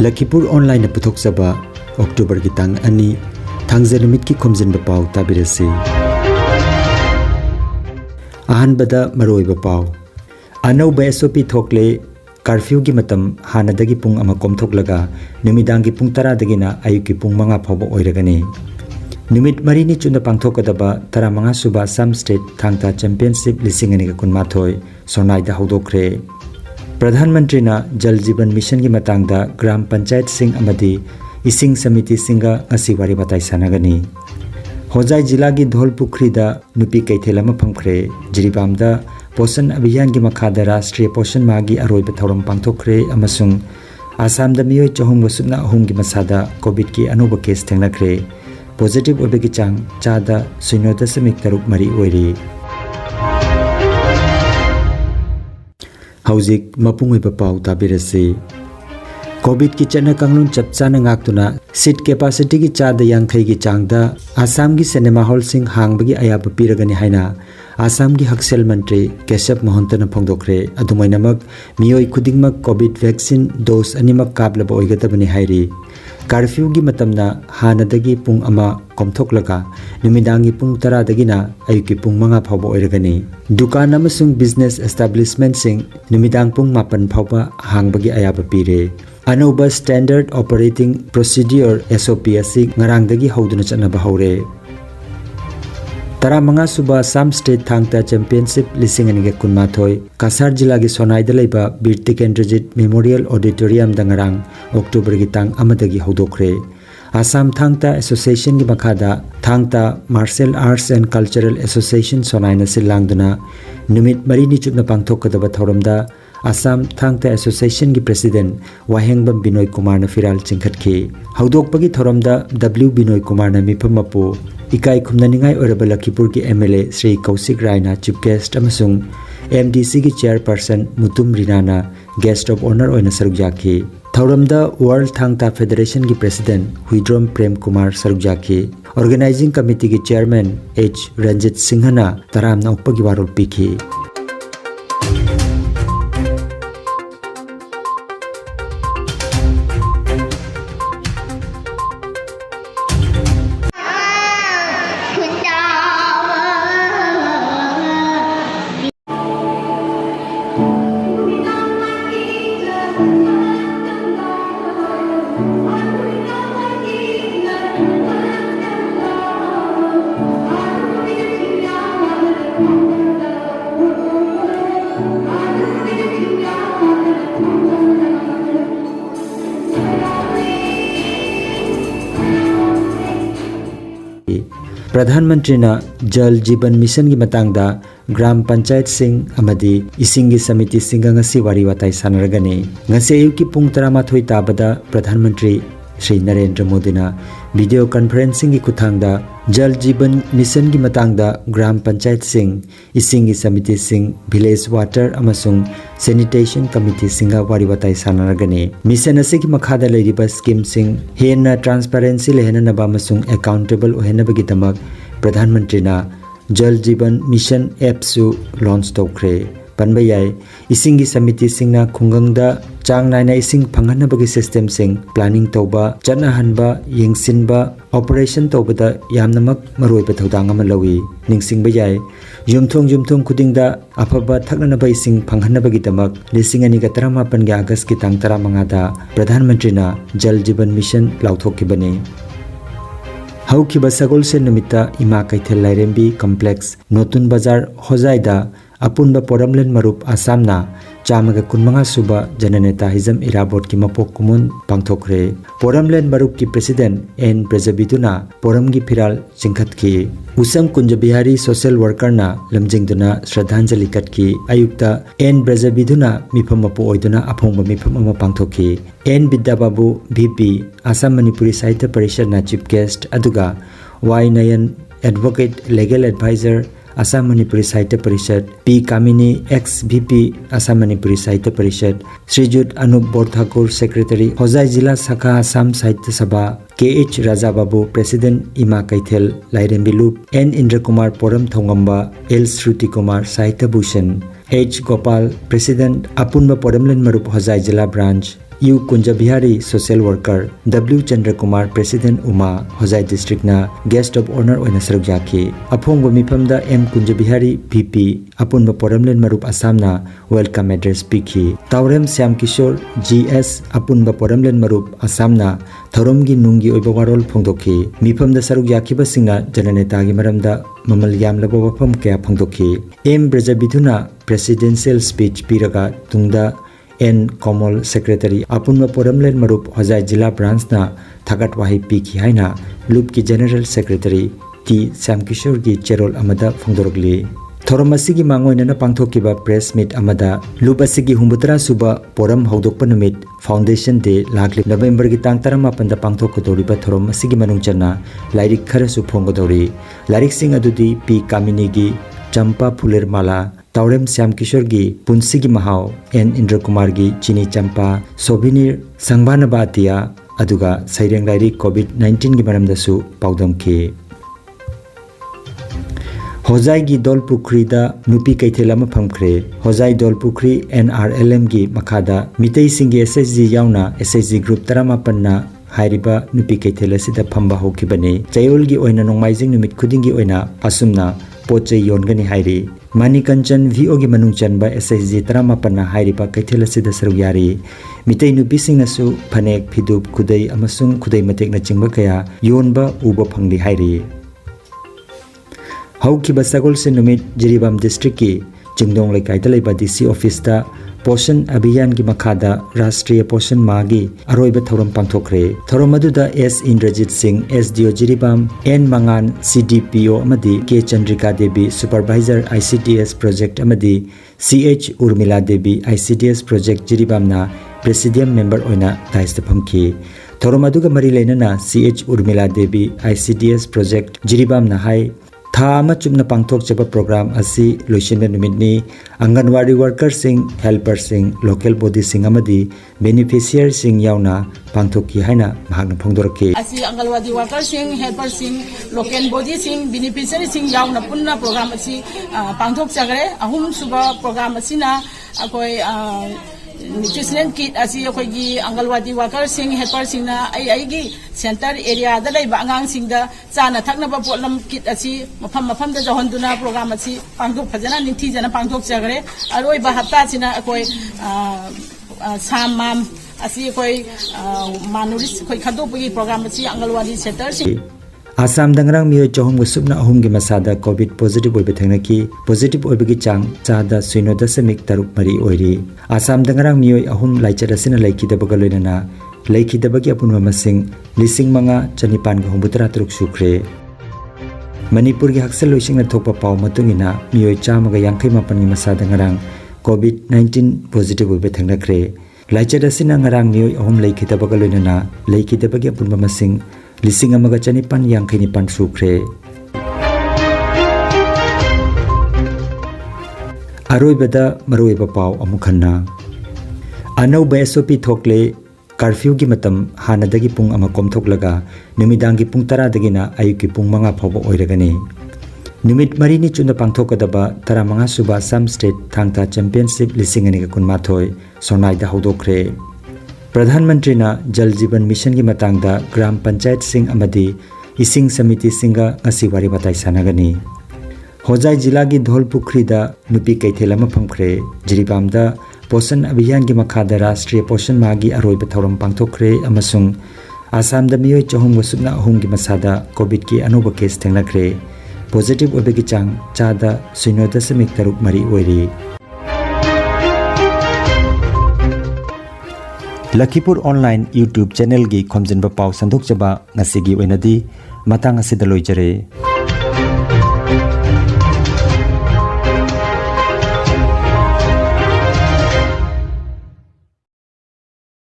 Lakhipur online पुथोक्चबा October की तांग अनि थांजे निमित की खोमजिनबा पाव ताबिरसे अहनबदा मरोइबा पाव अनौबा एसओपी थोकले कर्फ्यू की मतम हानदगी पुंग अमा कोमथोकलगा नुमिदांग की पुंग 10 दगिना आयु की पुंग 5 फावबा ओइरगनी नुमित मरीनी चुना पांगथोकदबा 15 सुबा सम स्टेट थांगता चैंपियनशिप 2019 सोनाइदा हौदोखरे प्रधानमंत्री ना जल जीवन मिशन की मतंगदा ग्राम पंचायत सिंह अमदी इसिंग समिति सिंगा ngasi wari batai sanagani होजाई जिला की धौलपुखरीदा नुपी कैथेल अमा फंखरे जिरीबामदा पोषण अभियान की मखादा राष्ट्रीय पोषण माह की अरोइबा थौरम पांगथोखरे अमसुंग आसामदा मियोय 409 की मसादा कोविड की अनोबा केस थेंगनखरे पॉजिटिव ओबेगी चांग चादा 0.3 मरी ओइरी हौजिक मपुंगइबा पाउ ताबिरसे कोविड की चना कांगलुन चपचाना ngaktuna सीट कैपेसिटी की चादा 50 की चांगदा आसाम की सिनेमा हॉल सिंह हांगबगी अयाब पीरगनी हाइना आसाम की हकसेल मंत्री केशव महंतना फोंदोखरे अदुमैनमक मियोय खुदिंगमक कोविड वैक्सीन डोज अनिमक काबलब ओइगदबनी हाइरी कर्फ्यू की मतमना हानदगी पुंग अमा कोमथोकलगा नुमिदांगी पुंग 10 दगिना अयुकी पुंग 5 फावबा ओइरगनी दुकान अमसुंग बिजनेस एस्टाब्लिशमेंट सिंग नुमिदांग पुंग 5 फावबा हांगबगी अयाब पीरे अनौबा स्टैंडर्ड ऑपरेटिंग प्रोसीड्यूर एसओपी असि ngarangdagi हौदुना चनबा हौरे 15 सुबा सम स्टेट थांगता चैंपियनशिप 2019 कासार जिला की सोनाइदा लेबा बीर टिकेंद्रजीत मेमोरियल ऑडिटोरियम दंगरांग अक्टोबर की तांग अमदगी हौदोखरे आसाम थांगता एसोसिएशन की मखादा Thangta martial arts and cultural association सोनाइना सिलांगदुना नुमित मरीनी चुपना पांगथोकदबा थौरमदा आसाम थांगता एसोसिएशन की प्रेसिडेंट वाहेंगबम बिनोय कुमार ने फिराल चिंखटखी हौदोकपगी थौरमदा डब्ल्यू बिनोय कुमार ने मिफमपु इकाई खुमनानिंगाई ओरबा लखीपुर की एमएलए श्री कौशिक रायना चीफ गेस्ट अमसुंग एमडीसी की चेयरपर्सन मुतुम रिनाना गेस्ट ऑफ ऑनर ओइना सरुक याखी थौरमदा वर्ल्ड थांगता फेडरेशन की प्रेसिडेंट हुइड्रोम प्रेम कुमार सरुक याखी ऑर्गेनाइजिंग कमिटी की चेयरमैन एच रंजित सिंहना तरामना उपगी वारोल पीखी प्रधानमंत्री ना जल जीवन मिशन की मतंगदा ग्राम पंचायत सिंह अमदी इसिंग की समिति सिंगा ngasi wari watai sanaragani ngasi ayuki pung 13 ताबदा प्रधानमंत्री श्री नरेंद्र मोदी ना वीडियो कॉन्फ्रेंसिंग की कुथांगदा जल जीवन मिशन की मतंगदा ग्राम पंचायत सिंह इसिंग की समिति सिंह विलेज वाटर अमसुंग सैनिटेशन कमिटी सिंगा वारी वाtai sanaragani मिशन असे की मखादा लेरिबा स्कीम सिंह हेना ट्रांसपेरेंसी लेहननबा अमसुंग अकाउंटेबल ओहेनबगी दमक प्रधानमंत्री ना जल जीवन मिशन एप्सु लॉन्च तौखरे पनबा याय इसिंग की समिति सिंगना खुंगंगदा चांग नाइना इसिंग फंगनबगी सिस्टम सिंग प्लानिंग तौबा चनहनबा यंगसिनबा ऑपरेशन तौबदा यामनमक मरोइबा थौदांग अमा लवी निंगसिंगबा याय युमथोंग खुदिंगदा अफबा थकनबा इसिंग फंगनबगी दमक 2018 के अगस्त की तांग 15 दा प्रधानमंत्री ना जल जीवन मिशन लाउथोकिबने हौखिबा सगोल से नुमिता इमा कैथेल लाइरेंबी कॉम्प्लेक्स नोतुन बाजार होजाइदा अपुनबा पोरमलेन मरुप आसामना चामगा 15 सुबा जननेता हिजम इराबोट की मपोक कुमुन पांगथोखरे पोरमलेन मरुप की प्रेसिडेंट एन ब्रजबिदुना पोरम की फिराल चिंखत की उसम कुंज बिहारी सोशल वर्कर ना लमजिंगदुना श्रद्धांजलि कट की आयुक्ता एन ब्रजबिदुना मिफम मपो ओइदुना अफोंबा मिफम अमा पांगथोखी एन विद्याबाबू वीपी आसाम मणिपुरी साहित्य परिषद ना चीफ गेस्ट अदुगा Y Nayan advocate legal adviser Assam Manipuri Sahitya Parishad P Kamini ex VP Assam Manipuri Sahitya Parishad Srijut Anup Borthakur secretary Hojai जिला शाखा आसाम साहित्य सभा के एच राजा बाबू प्रेसिडेंट इमा कैथेल लाइरेंबिलुप एन इंद्र कुमार पोरम थोंगम्बा एल श्रुति कुमार साहित्य भूषण एच गोपाल प्रेसिडेंट अपुनबा पोरमलेन मरुप होजाई जिला branch U Kunjabihari Social Worker W Chandra Kumar President Uma Hozai District na Guest of Honor oina saruk yaki aphongba mifamda M Kunjabihari PP apunba poramlen marup Assam na welcome address piki Taurem Syam Kishore GS apunba poramlen marup Assam na thoromgi nungi oiba warol phongdoki mifamda saruk yakiba singna jananeta gi maramda mamal yamlaba wafam kaya phongdoki M Brajabidhuna presidential speech piraga tungda N Komal Secretary apunba poramlen marup Hozai Jila branch na thagat wahi piki haina loop ki General Secretary T Syam Kishore gi cherol amada phongdorokli thorom asigi mangoina na pangthokiba press meet amada loop asigi humbutra suba poram hodokpa numit Foundation Day lakli November gi tang 18 da pangthokkodoriba thorom asigi manungchana lairik kharasu phonggodori lairik sing adudi P Kamini gi Champa Phuler Mala Taurem Syam Kishore gi Punsi gi Mahau N Indra Kumar gi Chini Champa Sovinir Sangbana Batia aduga Saireng Lairi COVID-19 gi maramdasu paudam ki Hozai gi Dolpukri da nupi kaithela ma phamkhre Hozai Dolpukri NRLM gi makhada mitei singi SSG yauna SSG group 18 na hairiba nupi kaithela sida phamba hokibani chayol gi oina nongmaijing numit khuding gi oina asumna poche yongani hairi Mani Kanchan VO gi manung chanba SSG 18 na hairiba kaithela sida saruk yari mitei nupi sing nasu phanek phidup khudai amasung khudai matek na chingba kaya yonba uba phangli hairi Haukiba Sagol se numit Jiribam district ki Jingdong Laikai da laiba DC office da Poshan Abhiyan gi makhada Rashtriya Poshan Ma gi aroiba thorom pangthokre thorom aduda S Indrajit Singh SDO Jiribam N Mangan CDPO amadi K Chandrika Devi Supervisor ICDS project amadi CH Urmila Devi ICDS project Jiribam na Presidium member oina daista phamki thorom aduga mari leinana CH Urmila Devi ICDS project Jiribam na hai Thama chumna pangthok chaba program asi loisinna numitni Anganwadi worker sing helper sing local body sing amadi beneficiary sing yauna pangthoki haina mahakna phongdoraki asi Anganwadi worker sing helper sing local body sing beneficiary sing yauna punna program asi pangthok chagre ahum suba program asi na akoi nutrition kit asi akoi gi Anganwadi worker sing helper sing na ai gi center area da laiba angang sing da chana thakna ba polam kit asi mafam da jahonduna program asi pangthok phajana ningthi jana pangthok chagre aroi ba hapta china akoi samam asi akoi manuris koi khadopagi program asi Anganwadi center sing Assam dangrang miyo chahum gusubna ahum gi masada COVID positive oibe thangnaki positive oibegi chang chada 0.3 mari oiri Assam dangrang miyo ahum laichadasina laikidabaga loinana laikidabagi apunwa masing lising manga chanipan ga humbutra truk sukre Manipur gi haksal loisingna thokpa paw matungina miyo chamaga yangkai mapan gi masada ngarang COVID-19 positive oibe thangnakre laichadasina ngarang miyo ahum laikidabaga loinana laikidabagi apunwa masing Lising amaga chanipan yangkai nipan sukre Aroibada maroiba paw amukhanna Anauba SOP thokle curfew gi matam hanadagi pung ama komthoklaga numidangi pung 10 dagina ayuki pung 5 phawba oiragani numit marini chuna pangthokadaba 15 suba Assam state thangta championship lising ani kun mathoi sonai da hodokre Pradhan Mantri na Jal Jeevan Mission gi matangda Gram Panchayat sing amadi Ising Samiti singa ngasi wari batai sanagani Hozai Jila gi Dholpukri da nupi kaithela ma phamkhre Jiribam da Poshan Abhiyan gi makhada Rashtriya Poshan Ma gi aroiba thorom pangthokre amasung Assam da miyoi chahum wasubna ahum gi masada COVID ki anuba case thengnakre positive obegi chang chada 0.3 mari oiri Lakipur online YouTube channel gi khomjinba paw sanduk chaba ngasigi oinadi matang asida loijare